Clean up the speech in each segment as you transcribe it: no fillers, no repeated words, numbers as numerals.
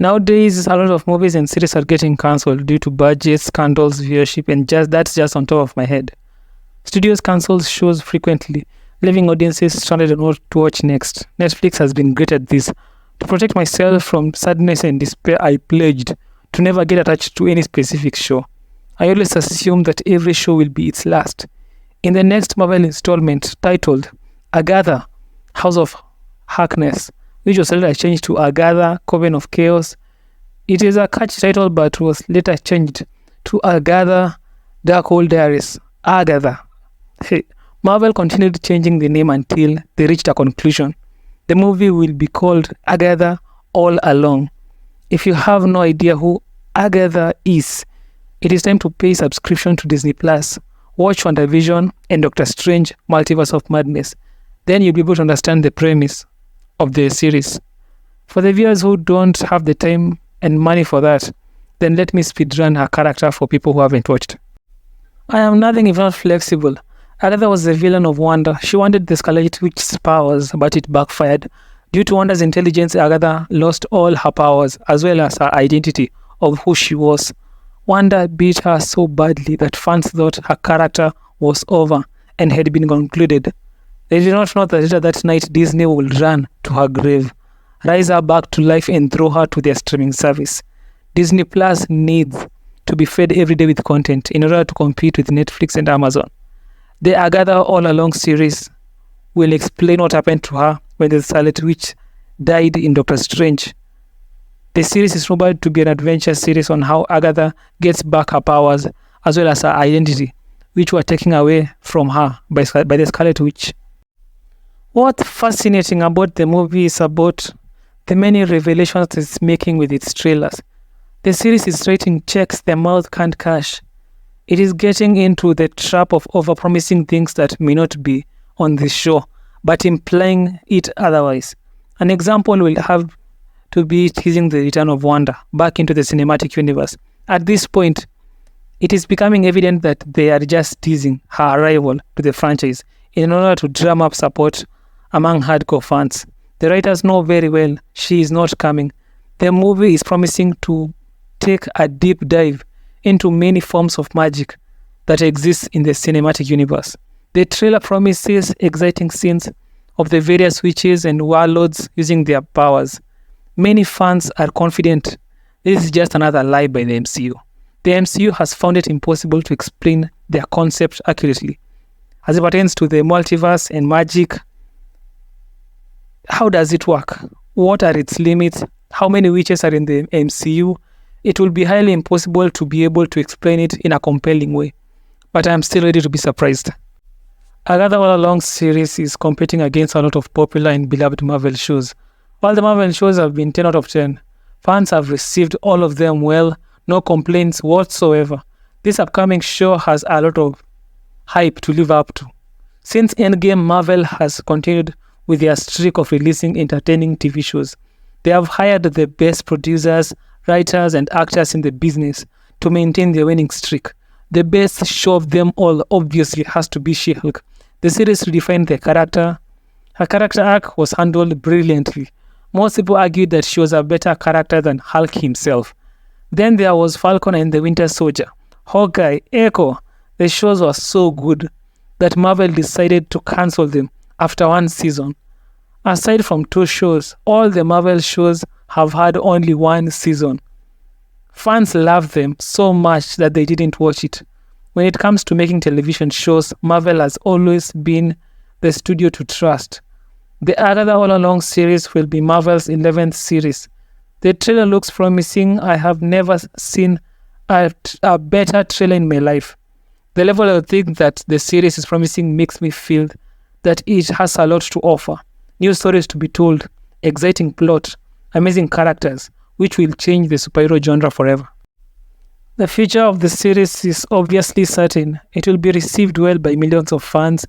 Nowadays, a lot of movies and series are getting cancelled due to budgets, scandals, viewership, and that's just on top of my head. Studios cancel shows frequently, leaving audiences stranded on what to watch next. Netflix has been great at this. To protect myself from sadness and despair, I pledged to never get attached to any specific show. I always assume that every show will be its last. In the next Marvel installment, titled Agatha, House of Harkness, which was later changed to Agatha, Coven of Chaos. It is a catchy title but was later changed to Agatha, Darkhold Diaries. Agatha. Hey, Marvel continued changing the name until they reached a conclusion. The movie will be called Agatha All Along. If you have no idea who Agatha is, it is time to pay subscription to Disney+. Watch WandaVision and Doctor Strange Multiverse of Madness. Then you'll be able to understand the premise of the series. For the viewers who don't have the time and money for that, then let me speedrun her character for people who haven't watched. I am nothing if not flexible. Agatha was the villain of Wanda. She wanted the Scarlet Witch's powers, but it backfired. Due to Wanda's intelligence, Agatha lost all her powers, as well as her identity of who she was. Wanda beat her so badly that fans thought her character was over and had been concluded. They did not know that later that night Disney would run to her grave, rise her back to life and throw her to their streaming service. Disney Plus needs to be fed every day with content in order to compete with Netflix and Amazon. The Agatha All Along series will explain what happened to her when the Scarlet Witch died in Doctor Strange. The series is rumored to be an adventure series on how Agatha gets back her powers as well as her identity, which were taken away from her by the Scarlet Witch. What's fascinating about the movie is about the many revelations it's making with its trailers. The series is writing checks their mouth can't cash. It is getting into the trap of overpromising things that may not be on the show, but implying it otherwise. An example will have to be teasing the return of Wanda back into the cinematic universe. At this point, it is becoming evident that they are just teasing her arrival to the franchise in order to drum up support among hardcore fans. The writers know very well she is not coming. The movie is promising to take a deep dive into many forms of magic that exists in the cinematic universe. The trailer promises exciting scenes of the various witches and warlords using their powers. Many fans are confident this is just another lie by the MCU. The MCU has found it impossible to explain their concept accurately. As it pertains to the multiverse and magic, how does it work? What are its limits? How many witches are in the MCU? It will be highly impossible to be able to explain it in a compelling way. But I am still ready to be surprised. Agatha All Along series is competing against a lot of popular and beloved Marvel shows. While the Marvel shows have been 10 out of 10, fans have received all of them well, no complaints whatsoever. This upcoming show has a lot of hype to live up to. Since Endgame, Marvel has continued with their streak of releasing entertaining TV shows. They have hired the best producers, writers, and actors in the business to maintain their winning streak. The best show of them all obviously has to be She-Hulk. The series redefined the character. Her character arc was handled brilliantly. Most people argued that she was a better character than Hulk himself. Then there was Falcon and the Winter Soldier, Hawkeye, Echo. The shows were so good that Marvel decided to cancel them after one season. Aside from 2 shows, all the Marvel shows have had only 1 season. Fans love them so much that they didn't watch it. When it comes to making television shows, Marvel has always been the studio to trust. The Agatha All Along series will be Marvel's 11th series. The trailer looks promising. I have never seen a better trailer in my life. The level of things that the series is promising makes me feel that it has a lot to offer. New stories to be told, exciting plot, amazing characters, which will change the superhero genre forever. The future of the series is obviously certain. It will be received well by millions of fans,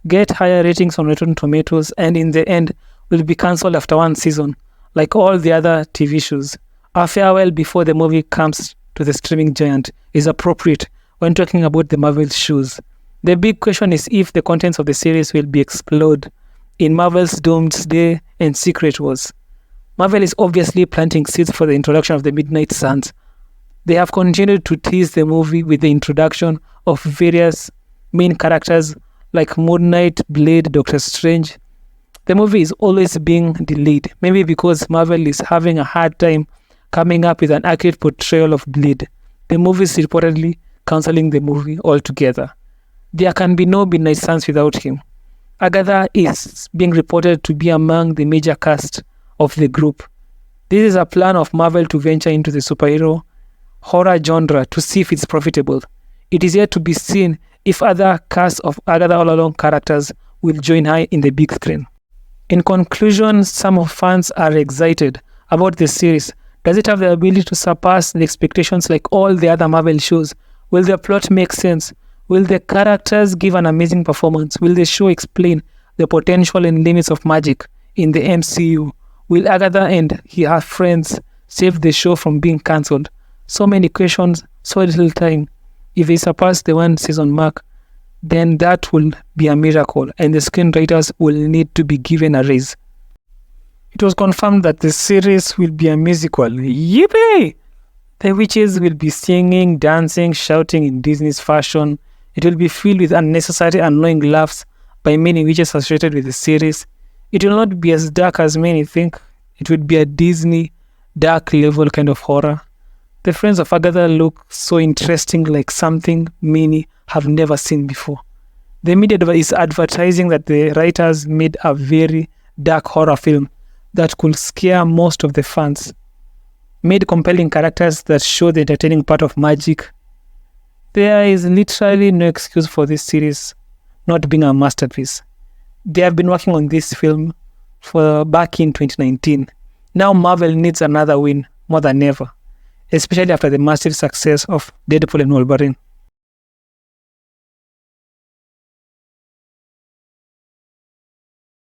get higher ratings on Rotten Tomatoes, and in the end will be cancelled after 1 season, like all the other TV shows. A farewell before the movie comes to the streaming giant is appropriate when talking about the Marvel shows. The big question is if the contents of the series will be explored in Marvel's Doomsday and Secret Wars. Marvel is obviously planting seeds for the introduction of the Midnight Suns. They have continued to tease the movie with the introduction of various main characters like Moon Knight, Blade, Doctor Strange. The movie is always being delayed, maybe because Marvel is having a hard time coming up with an accurate portrayal of Blade. The movie is reportedly cancelling the movie altogether. There can be no Midnight Suns without him. Agatha is being reported to be among the major cast of the group. This is a plan of Marvel to venture into the superhero horror genre to see if it's profitable. It is yet to be seen if other cast of Agatha All Along characters will join her in the big screen. In conclusion, some of fans are excited about the series. Does it have the ability to surpass the expectations like all the other Marvel shows? Will the plot make sense? Will the characters give an amazing performance? Will the show explain the potential and limits of magic in the MCU? Will Agatha and her friends save the show from being cancelled? So many questions, so little time. If they surpass the 1 season mark, then that will be a miracle and the screenwriters will need to be given a raise. It was confirmed that the series will be a musical. Yippee! The witches will be singing, dancing, shouting in Disney's fashion. It will be filled with unnecessary annoying laughs by many witches associated with the series. It will not be as dark as many think. It will be a Disney dark level kind of horror. The friends of Agatha look so interesting, like something many have never seen before. The media is advertising that the writers made a very dark horror film that could scare most of the fans. Made compelling characters that show the entertaining part of magic. There is literally no excuse for this series not being a masterpiece. They have been working on this film for back in 2019. Now Marvel needs another win more than ever, especially after the massive success of Deadpool and Wolverine.